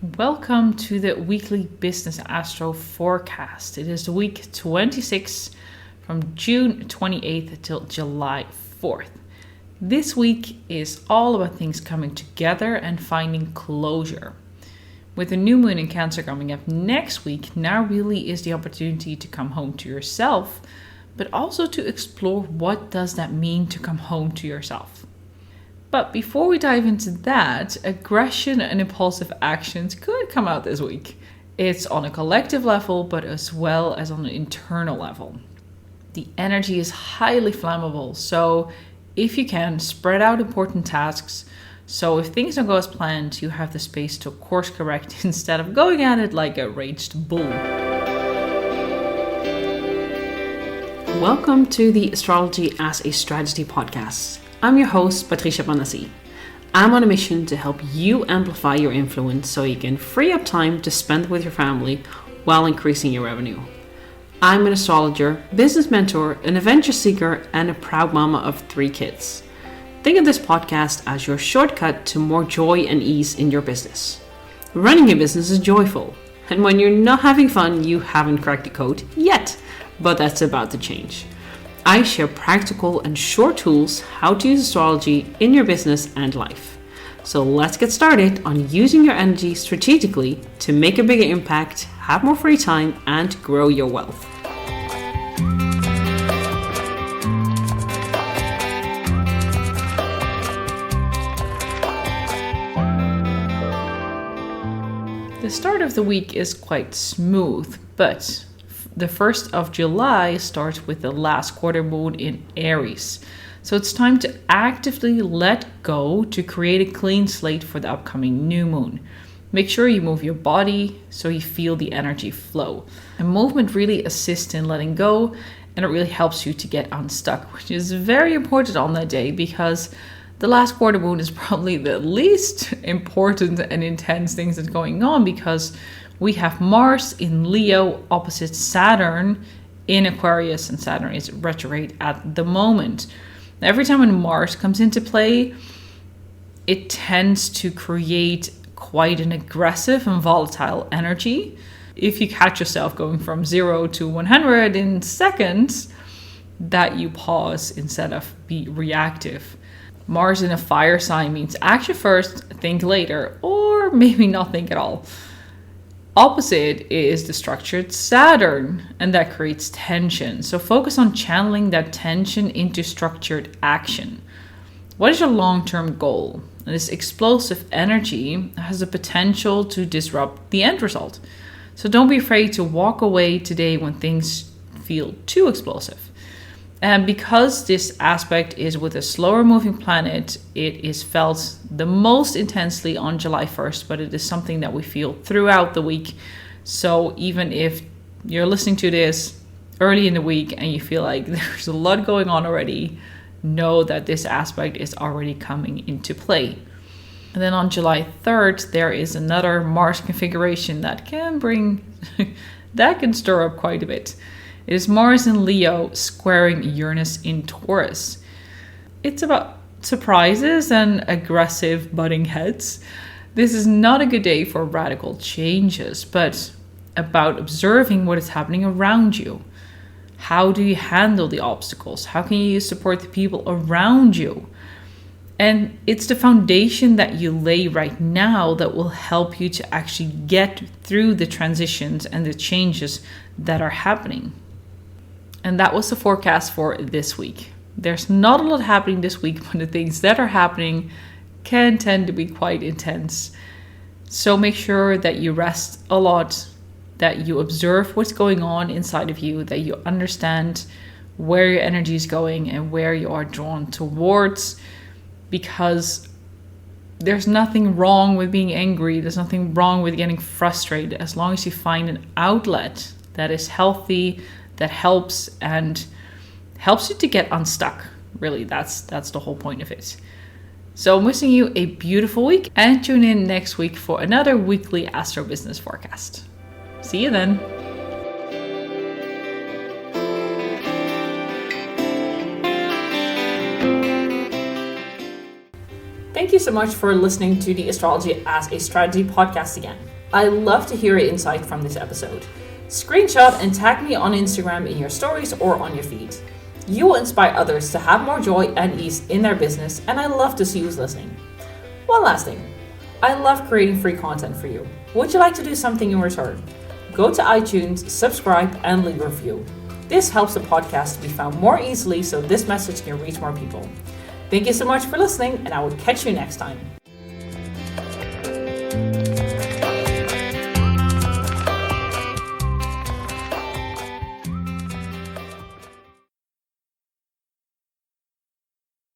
Welcome to the weekly Business Astro forecast. It is the week 26 from June 28th till July 4th. This week is all about things coming together and finding closure. With the new moon in Cancer coming up next week, now really is the opportunity to come home to yourself, but also to explore what does that mean to come home to yourself. But before we dive into that, aggression and impulsive actions could come out this week. It's on a collective level, but as well as on an internal level. The energy is highly flammable, so if you can, spread out important tasks. So if things don't go as planned, you have the space to course correct instead of going at it like a raged bull. Welcome to the Astrology as a Strategy podcast. I'm your host, Patricia Panassi. I'm on a mission to help you amplify your influence so you can free up time to spend with your family while increasing your revenue. I'm an astrologer, business mentor, an adventure seeker, and a proud mama of 3 kids. Think of this podcast as your shortcut to more joy and ease in your business. Running a business is joyful, and when you're not having fun, you haven't cracked the code yet, but that's about to change. I share practical and short tools how to use astrology in your business and life. So let's get started on using your energy strategically to make a bigger impact, have more free time, and grow your wealth. The start of the week is quite smooth, but the 1st of July starts with the last quarter moon in Aries. So it's time to actively let go to create a clean slate for the upcoming new moon. Make sure you move your body so you feel the energy flow. And movement really assists in letting go, and it really helps you to get unstuck, which is very important on that day because the last quarter moon is probably the least important and intense things that's going on because we have Mars in Leo opposite Saturn in Aquarius, and Saturn is retrograde at the moment. Every time when Mars comes into play, it tends to create quite an aggressive and volatile energy. If you catch yourself going from 0 to 100 in seconds, that you pause instead of be reactive. Mars in a fire sign means action first, think later, or maybe not think at all. Opposite is the structured Saturn, and that creates tension. So focus on channeling that tension into structured action. What is your long-term goal? And this explosive energy has the potential to disrupt the end result. So don't be afraid to walk away today when things feel too explosive. And because this aspect is with a slower moving planet, it is felt the most intensely on July 1st, but it is something that we feel throughout the week. So even if you're listening to this early in the week and you feel like there's a lot going on already, know that this aspect is already coming into play. And then on July 3rd, there is another Mars configuration that can stir up quite a bit. It is Mars in Leo squaring Uranus in Taurus. It's about surprises and aggressive butting heads. This is not a good day for radical changes, but about observing what is happening around you. How do you handle the obstacles? How can you support the people around you? And it's the foundation that you lay right now that will help you to actually get through the transitions and the changes that are happening. And that was the forecast for this week. There's not a lot happening this week, but the things that are happening can tend to be quite intense. So make sure that you rest a lot, that you observe what's going on inside of you, that you understand where your energy is going and where you are drawn towards, because there's nothing wrong with being angry. There's nothing wrong with getting frustrated as long as you find an outlet that is healthy, that helps you to get unstuck. Really, that's the whole point of it. So I'm wishing you a beautiful week, and tune in next week for another weekly Astro Business forecast. See you then. Thank you so much for listening to the Astrology as a Strategy podcast again. I love to hear your insight from this episode. Screenshot and tag me on Instagram in your stories or on your feed. You will inspire others to have more joy and ease in their business, and I love to see who's listening. One last thing. I love creating free content for you. Would you like to do something in return? Go to iTunes, subscribe, and leave a review. This helps the podcast to be found more easily so this message can reach more people. Thank you so much for listening, and I will catch you next time.